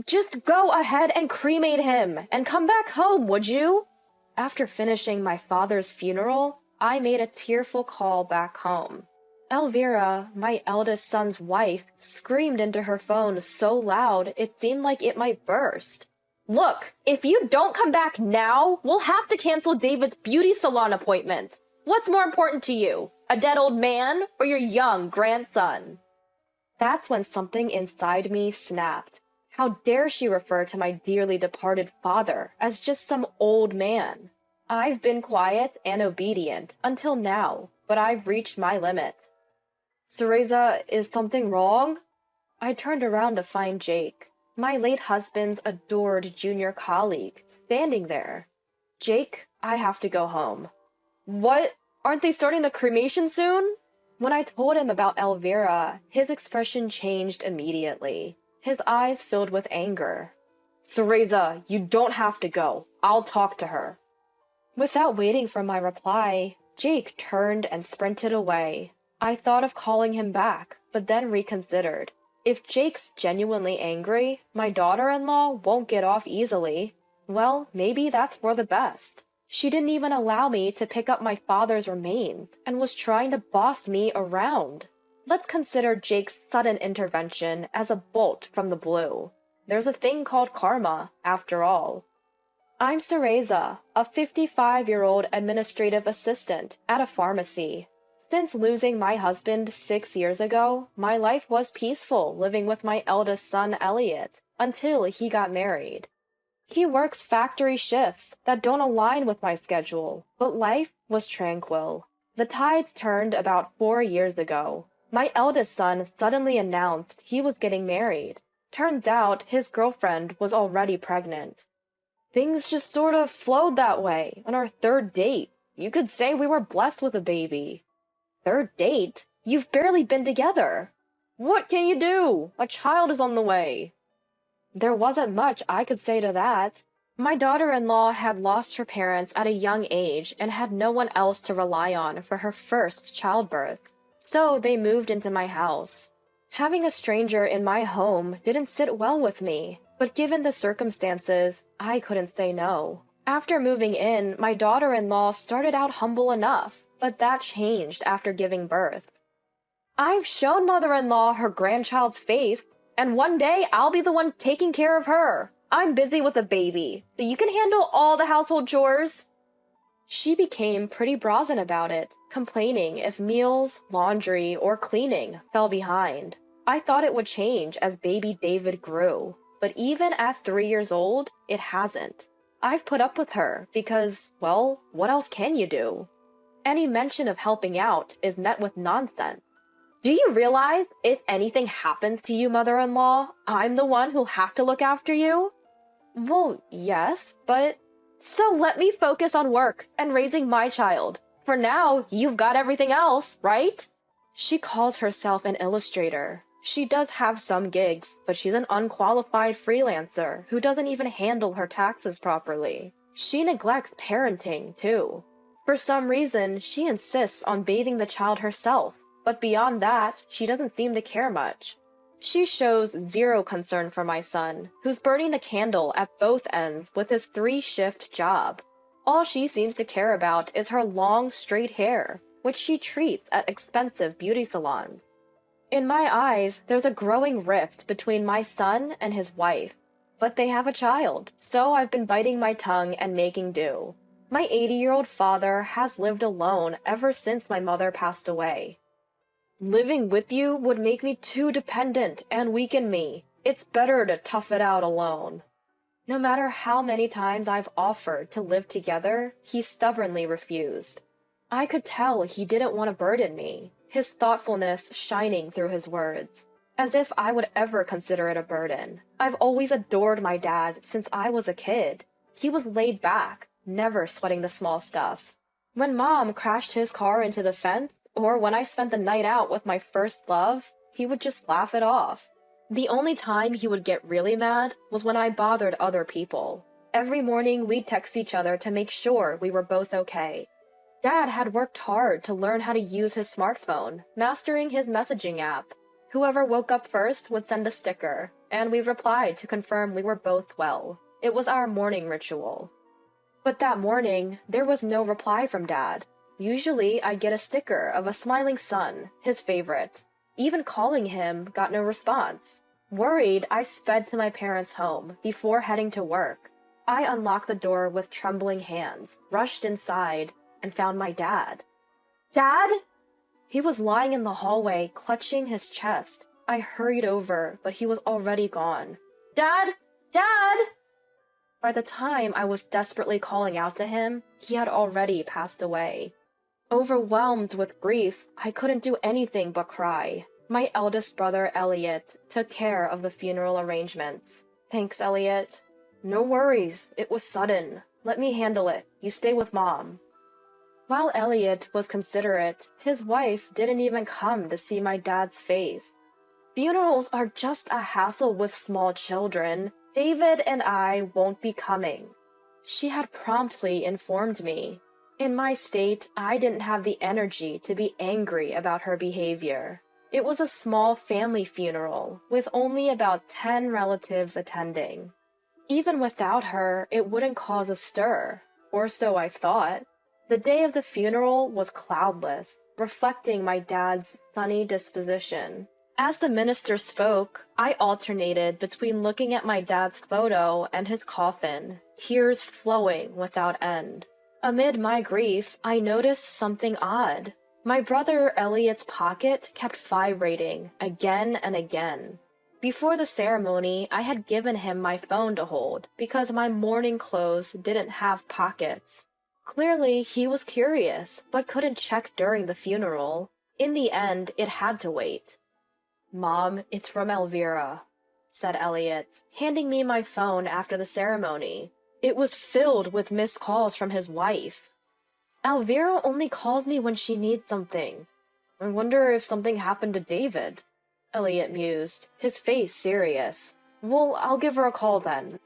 Just go ahead and cremate him and come back home, would you? After finishing my father's funeral, I made a tearful call back home. Elvira, my eldest son's wife, screamed into her phone so loud it seemed like it might burst. Look, if you don't come back now, we'll have to cancel David's beauty salon appointment. What's more important to you, a dead old man or your young grandson? That's when something inside me snapped. How dare she refer to my dearly departed father as just some old man? I've been quiet and obedient until now, but I've reached my limit. Cereza, is something wrong? I turned around to find Jake, my late husband's adored junior colleague, standing there. Jake, I have to go home. What? Aren't they starting the cremation soon? When I told him about Elvira, his expression changed immediately. His eyes filled with anger. Cereza, you don't have to go. I'll talk to her. Without waiting for my reply, Jake turned and sprinted away. I thought of calling him back, but then reconsidered. If Jake's genuinely angry, my daughter-in-law won't get off easily. Well, maybe that's for the best. She didn't even allow me to pick up my father's remains and was trying to boss me around. Let's consider Jake's sudden intervention as a bolt from the blue. There's a thing called karma, after all. I'm Cereza, a 55-year-old administrative assistant at a pharmacy. Since losing my husband 6 years ago, my life was peaceful living with my eldest son, Elliot, until he got married. He works factory shifts that don't align with my schedule, but life was tranquil. The tides turned about 4 years ago. My eldest son suddenly announced he was getting married. Turns out his girlfriend was already pregnant. Things just sort of flowed that way on our third date. You could say we were blessed with a baby. Third date? You've barely been together. What can you do? A child is on the way. There wasn't much I could say to that. My daughter-in-law had lost her parents at a young age and had no one else to rely on for her first childbirth. So they moved into my house. Having a stranger in my home didn't sit well with me, but given the circumstances, I couldn't say no. After moving in, my daughter-in-law started out humble enough, but that changed after giving birth. I've shown mother-in-law her grandchild's face, and one day I'll be the one taking care of her. I'm busy with a baby, so you can handle all the household chores. She became pretty brazen about it, complaining if meals, laundry, or cleaning fell behind. I thought it would change as baby David grew, but even at 3 years old, it hasn't. I've put up with her because, well, what else can you do? Any mention of helping out is met with nonsense. Do you realize if anything happens to you, mother-in-law, I'm the one who'll have to look after you? Well, yes, but... So let me focus on work and raising my child. For now, you've got everything else, right? She calls herself an illustrator. She does have some gigs, but she's an unqualified freelancer who doesn't even handle her taxes properly. She neglects parenting, too. For some reason, she insists on bathing the child herself, but beyond that, she doesn't seem to care much. She shows zero concern for my son, who's burning the candle at both ends with his 3-shift job. All she seems to care about is her long, straight hair, which she treats at expensive beauty salons. In my eyes, there's a growing rift between my son and his wife. But they have a child, so I've been biting my tongue and making do. My 80-year-old father has lived alone ever since my mother passed away. Living with you would make me too dependent and weaken me. It's better to tough it out alone. No matter how many times I've offered to live together, he stubbornly refused. I could tell he didn't want to burden me, his thoughtfulness shining through his words. As if I would ever consider it a burden. I've always adored my dad since I was a kid. He was laid back, never sweating the small stuff. When Mom crashed his car into the fence, or when I spent the night out with my first love, he would just laugh it off. The only time he would get really mad was when I bothered other people. Every morning we'd text each other to make sure we were both okay. Dad had worked hard to learn how to use his smartphone, mastering his messaging app. Whoever woke up first would send a sticker. and we replied to confirm we were both well. It was our morning ritual. But that morning, there was no reply from Dad. Usually, I'd get a sticker of a smiling sun, his favorite. Even calling him got no response. Worried, I sped to my parents' home before heading to work. I unlocked the door with trembling hands, rushed inside, and found my dad. Dad? He was lying in the hallway, clutching his chest. I hurried over, but he was already gone. Dad? Dad? By the time I was desperately calling out to him, he had already passed away. Overwhelmed with grief, I couldn't do anything but cry. My eldest brother, Elliot, took care of the funeral arrangements. Thanks, Elliot. No worries, it was sudden. Let me handle it. You stay with Mom. While Elliot was considerate, his wife didn't even come to see my dad's face. Funerals are just a hassle with small children. David and I won't be coming. She had promptly informed me. In my state, I didn't have the energy to be angry about her behavior. It was a small family funeral, with only about 10 relatives attending. Even without her, it wouldn't cause a stir, or so I thought. The day of the funeral was cloudless, reflecting my dad's sunny disposition. As the minister spoke, I alternated between looking at my dad's photo and his coffin, tears flowing without end. Amid my grief, I noticed something odd. My brother Elliot's pocket kept vibrating again and again. Before the ceremony, I had given him my phone to hold because my mourning clothes didn't have pockets. Clearly, he was curious, but couldn't check during the funeral. In the end, it had to wait. Mom, it's from Elvira, said Elliot, handing me my phone after the ceremony. It was filled with missed calls from his wife. Elvira only calls me when she needs something. I wonder if something happened to David, Elliot mused, his face serious. Well, I'll give her a call then.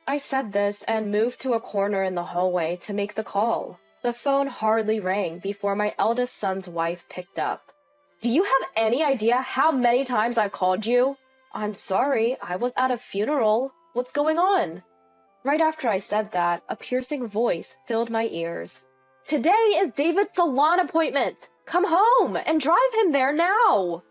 I said this and moved to a corner in the hallway to make the call. The phone hardly rang before my eldest son's wife picked up. Do you have any idea how many times I've called you? I'm sorry, I was at a funeral. What's going on? Right after I said that, a piercing voice filled my ears. Today is David's salon appointment! Come home and drive him there now!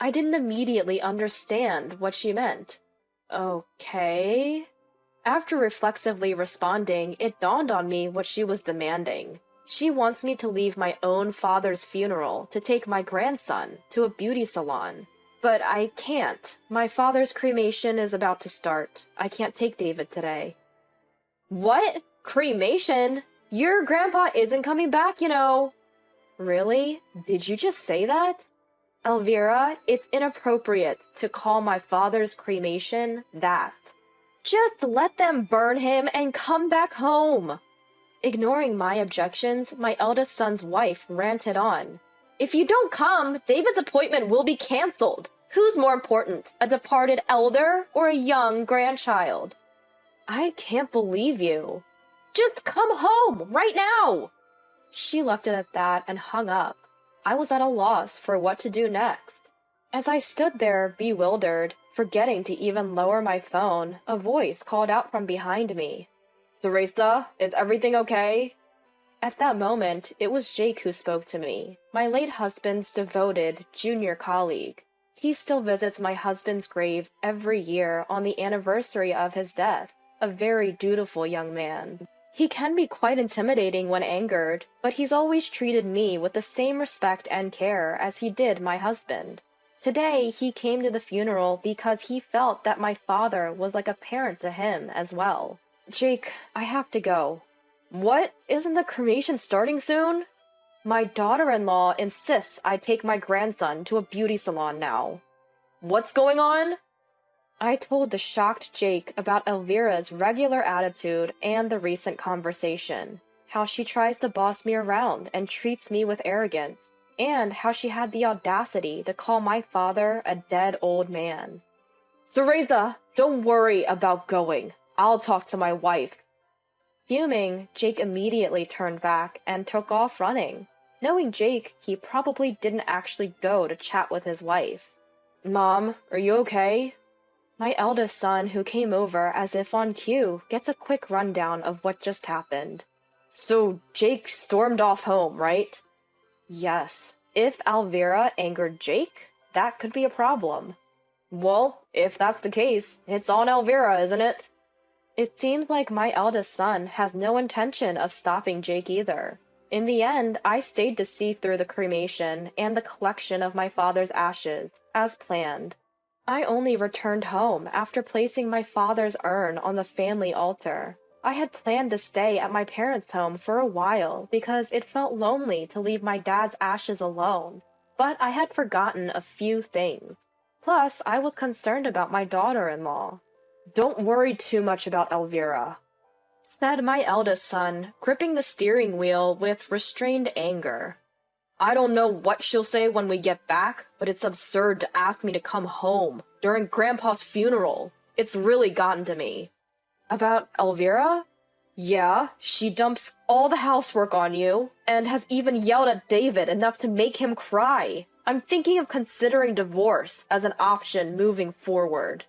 I didn't immediately understand what she meant. Okay. After reflexively responding, it dawned on me what she was demanding. She wants me to leave my own father's funeral to take my grandson to a beauty salon. But I can't. My father's cremation is about to start. I can't take David today. What? Cremation? Your grandpa isn't coming back, you know. Really? Did you just say that? Elvira, it's inappropriate to call my father's cremation that. Just let them burn him and come back home. Ignoring my objections, my eldest son's wife ranted on. If you don't come, David's appointment will be canceled. Who's more important, a departed elder or a young grandchild? I can't believe you. Just come home, right now! She left it at that and hung up. I was at a loss for what to do next. As I stood there, bewildered, forgetting to even lower my phone, a voice called out from behind me. Teresa, is everything okay? At that moment, it was Jake who spoke to me, my late husband's devoted junior colleague. He still visits my husband's grave every year on the anniversary of his death, a very dutiful young man. He can be quite intimidating when angered, but he's always treated me with the same respect and care as he did my husband. Today, he came to the funeral because he felt that my father was like a parent to him as well. Jake, I have to go. What? Isn't the cremation starting soon? My daughter-in-law insists I take my grandson to a beauty salon now. What's going on? I told the shocked Jake about Elvira's regular attitude and the recent conversation, how she tries to boss me around and treats me with arrogance, and how she had the audacity to call my father a dead old man. Teresa, don't worry about going. I'll talk to my wife. Fuming, Jake immediately turned back and took off running. Knowing Jake, he probably didn't actually go to chat with his wife. Mom, are you okay? My eldest son, who came over as if on cue, gets a quick rundown of what just happened. So Jake stormed off home, right? Yes. If Elvira angered Jake, that could be a problem. Well, if that's the case, it's on Elvira, isn't it? It seems like my eldest son has no intention of stopping Jake either. In the end, I stayed to see through the cremation and the collection of my father's ashes, as planned. I only returned home after placing my father's urn on the family altar. I had planned to stay at my parents' home for a while because it felt lonely to leave my dad's ashes alone, but I had forgotten a few things. Plus, I was concerned about my daughter-in-law. Don't worry too much about Elvira, said my eldest son, gripping the steering wheel with restrained anger. I don't know what she'll say when we get back, but it's absurd to ask me to come home during Grandpa's funeral. It's really gotten to me. About Elvira? Yeah, she dumps all the housework on you, and has even yelled at David enough to make him cry. I'm thinking of considering divorce as an option moving forward.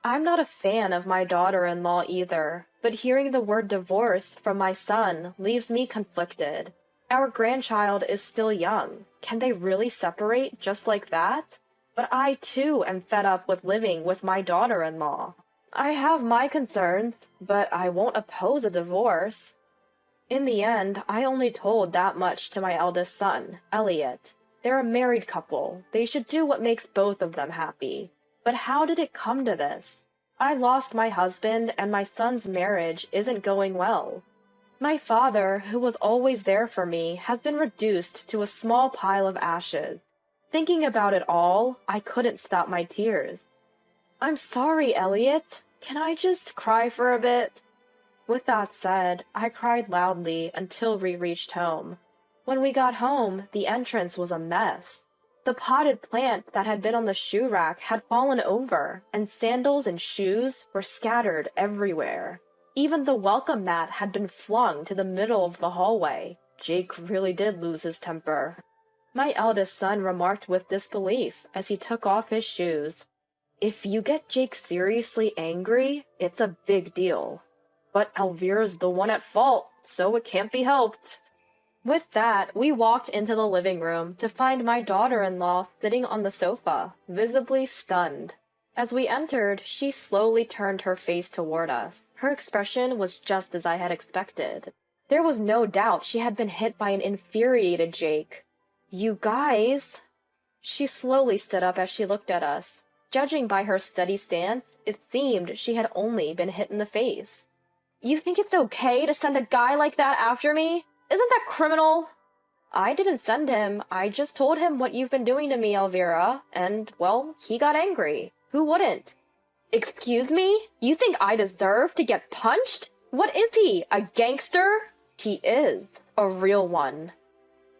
I'm not a fan of my daughter-in-law either, but hearing the word divorce from my son leaves me conflicted. Our grandchild is still young. Can they really separate just like that? But I too am fed up with living with my daughter-in-law. I have my concerns, but I won't oppose a divorce. In the end, I only told that much to my eldest son, Elliot. They're a married couple. They should do what makes both of them happy. But how did it come to this? I lost my husband, and my son's marriage isn't going well. My father, who was always there for me, has been reduced to a small pile of ashes. Thinking about it all, I couldn't stop my tears. I'm sorry, Elliot. Can I just cry for a bit? With that said, I cried loudly until we reached home. When we got home, the entrance was a mess. The potted plant that had been on the shoe rack had fallen over, and sandals and shoes were scattered everywhere. Even the welcome mat had been flung to the middle of the hallway. Jake really did lose his temper. My eldest son remarked with disbelief as he took off his shoes. If you get Jake seriously angry, it's a big deal. But Elvira's the one at fault, so it can't be helped. With that, we walked into the living room to find my daughter-in-law sitting on the sofa, visibly stunned. As we entered, she slowly turned her face toward us. Her expression was just as I had expected. There was no doubt she had been hit by an infuriated Jake. You guys... She slowly stood up as she looked at us. Judging by her steady stance, it seemed she had only been hit in the face. You think it's okay to send a guy like that after me? Isn't that criminal? I didn't send him. I just told him what you've been doing to me, Elvira, and, well, he got angry. Who wouldn't? Excuse me? You think I deserve to get punched? What is he, a gangster? He is, a real one.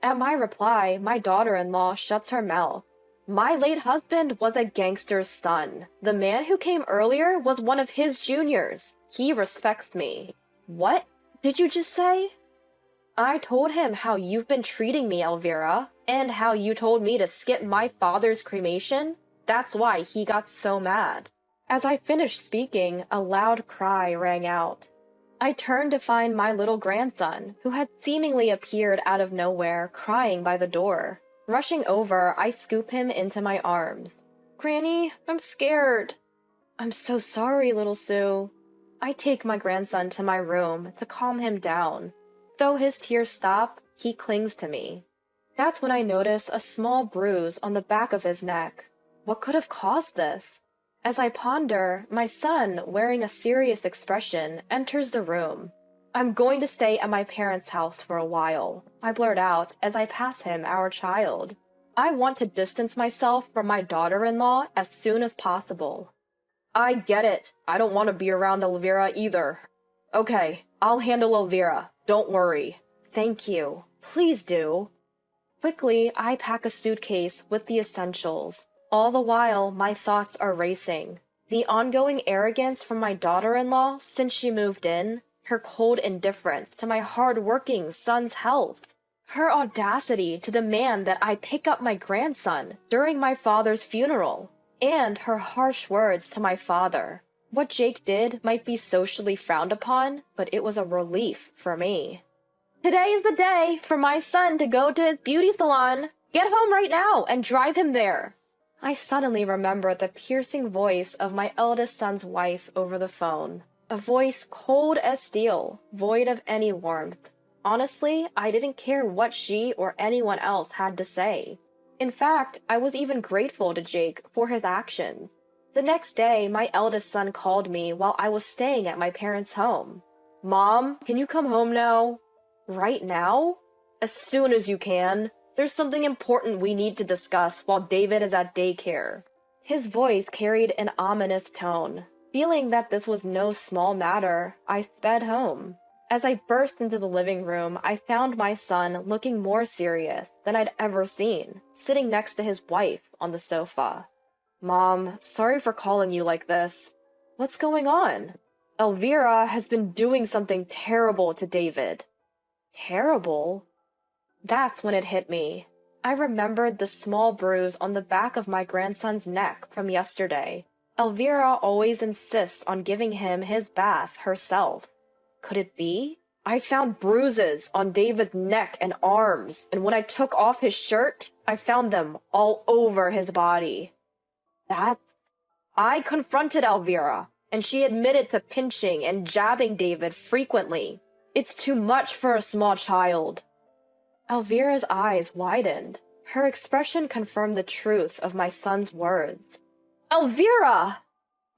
At my reply, my daughter-in-law shuts her mouth. My late husband was a gangster's son. The man who came earlier was one of his juniors. He respects me. What did you just say? I told him how you've been treating me, Elvira, and how you told me to skip my father's cremation. That's why he got so mad. As I finished speaking, a loud cry rang out. I turned to find my little grandson, who had seemingly appeared out of nowhere, crying by the door. Rushing over, I scoop him into my arms. Granny, I'm scared. I'm so sorry, little Sue. I take my grandson to my room to calm him down. Though his tears stop, he clings to me. That's when I notice a small bruise on the back of his neck. What could have caused this? As I ponder, my son, wearing a serious expression, enters the room. I'm going to stay at my parents' house for a while, I blurt out as I pass him our child. I want to distance myself from my daughter-in-law as soon as possible. I get it. I don't want to be around Elvira either. Okay, I'll handle Elvira. Don't worry. Thank you. Please do. Quickly, I pack a suitcase with the essentials. All the while, my thoughts are racing. The ongoing arrogance from my daughter-in-law since she moved in, her cold indifference to my hard-working son's health, her audacity to demand that I pick up my grandson during my father's funeral. and her harsh words to my father. What Jake did might be socially frowned upon, but it was a relief for me. Today is the day for my son to go to his beauty salon. Get home right now and drive him there. I suddenly remembered the piercing voice of my eldest son's wife over the phone. A voice cold as steel, void of any warmth. Honestly, I didn't care what she or anyone else had to say. In fact, I was even grateful to Jake for his actions. The next day, my eldest son called me while I was staying at my parents' home. Mom, can you come home now? Right now? As soon as you can. There's something important we need to discuss while David is at daycare. His voice carried an ominous tone. Feeling that this was no small matter, I sped home. As I burst into the living room, I found my son looking more serious than I'd ever seen, sitting next to his wife on the sofa. Mom, sorry for calling you like this. What's going on? Elvira has been doing something terrible to David. Terrible? That's when it hit me. I remembered the small bruise on the back of my grandson's neck from yesterday. Elvira always insists on giving him his bath herself. Could it be? I found bruises on David's neck and arms, and when I took off his shirt, I found them all over his body. I confronted Elvira, and she admitted to pinching and jabbing David frequently. It's too much for a small child. Elvira's eyes widened. Her expression confirmed the truth of my son's words. Elvira!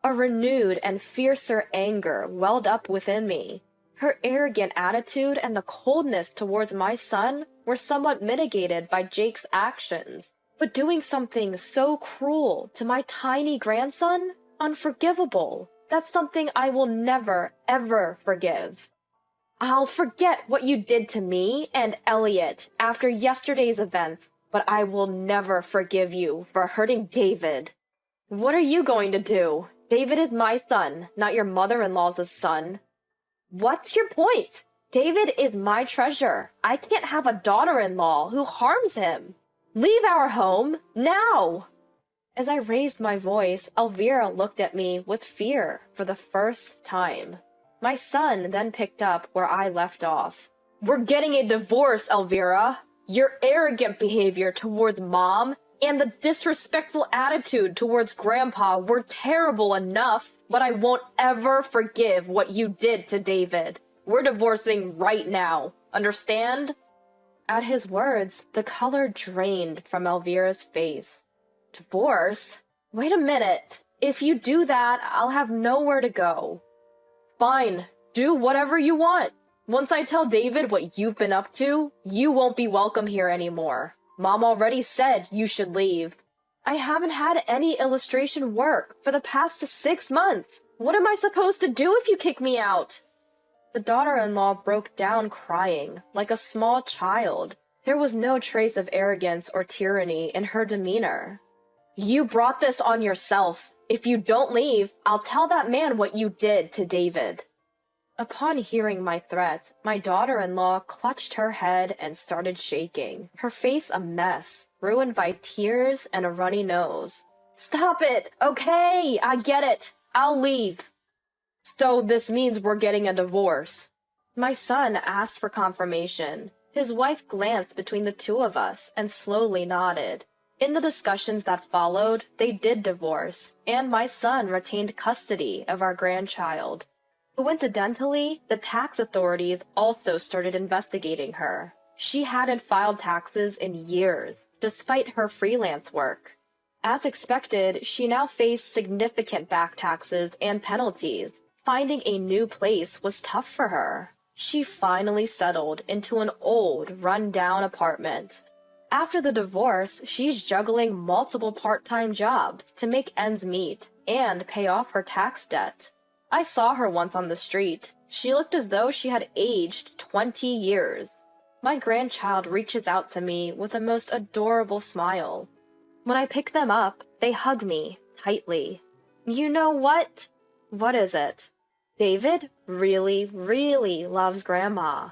A renewed and fiercer anger welled up within me. Her arrogant attitude and the coldness towards my son were somewhat mitigated by Jake's actions. But doing something so cruel to my tiny grandson? Unforgivable. That's something I will never, ever forgive. I'll forget what you did to me and Elliot after yesterday's events, but I will never forgive you for hurting David. What are you going to do? David is my son, not your mother-in-law's son. What's your point? David is my treasure. I can't have a daughter-in-law who harms him. Leave our home, now! As I raised my voice, Elvira looked at me with fear for the first time. My son then picked up where I left off. We're getting a divorce, Elvira. Your arrogant behavior towards Mom and the disrespectful attitude towards Grandpa were terrible enough, but I won't ever forgive what you did to David. We're divorcing right now. Understand? At his words, the color drained from Elvira's face. Divorce? Wait a minute. If you do that, I'll have nowhere to go. Fine, do whatever you want. Once I tell David what you've been up to, you won't be welcome here anymore. Mom already said you should leave. I haven't had any illustration work for the past 6 months. What am I supposed to do if you kick me out? The daughter-in-law broke down crying, like a small child. There was no trace of arrogance or tyranny in her demeanor. You brought this on yourself. If you don't leave, I'll tell that man what you did to David. Upon hearing my threat, my daughter-in-law clutched her head and started shaking, her face a mess, ruined by tears and a runny nose. Stop it! Okay, I get it. I'll leave. So this means we're getting a divorce. My son asked for confirmation. His wife glanced between the two of us and slowly nodded. In the discussions that followed, they did divorce, and my son retained custody of our grandchild. Coincidentally, the tax authorities also started investigating her. She hadn't filed taxes in years, despite her freelance work. As expected, she now faced significant back taxes and penalties. Finding a new place was tough for her. She finally settled into an old, run-down apartment. After the divorce, she's juggling multiple part-time jobs to make ends meet and pay off her tax debt. I saw her once on the street. She looked as though she had aged 20 years. My grandchild reaches out to me with a most adorable smile. When I pick them up, they hug me tightly. You know what? What is it? David really, really loves Grandma.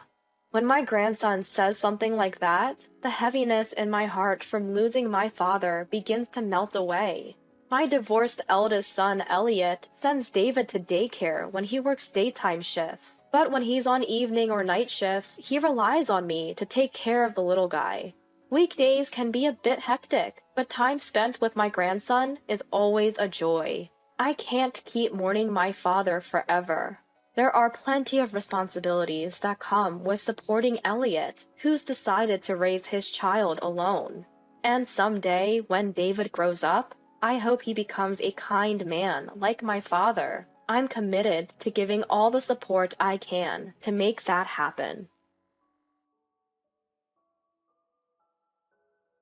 When my grandson says something like that, the heaviness in my heart from losing my father begins to melt away. My divorced eldest son, Elliot, sends David to daycare when he works daytime shifts. But when he's on evening or night shifts, he relies on me to take care of the little guy. Weekdays can be a bit hectic, but time spent with my grandson is always a joy. I can't keep mourning my father forever. There are plenty of responsibilities that come with supporting Elliot, who's decided to raise his child alone. And someday, when David grows up, I hope he becomes a kind man like my father. I'm committed to giving all the support I can to make that happen.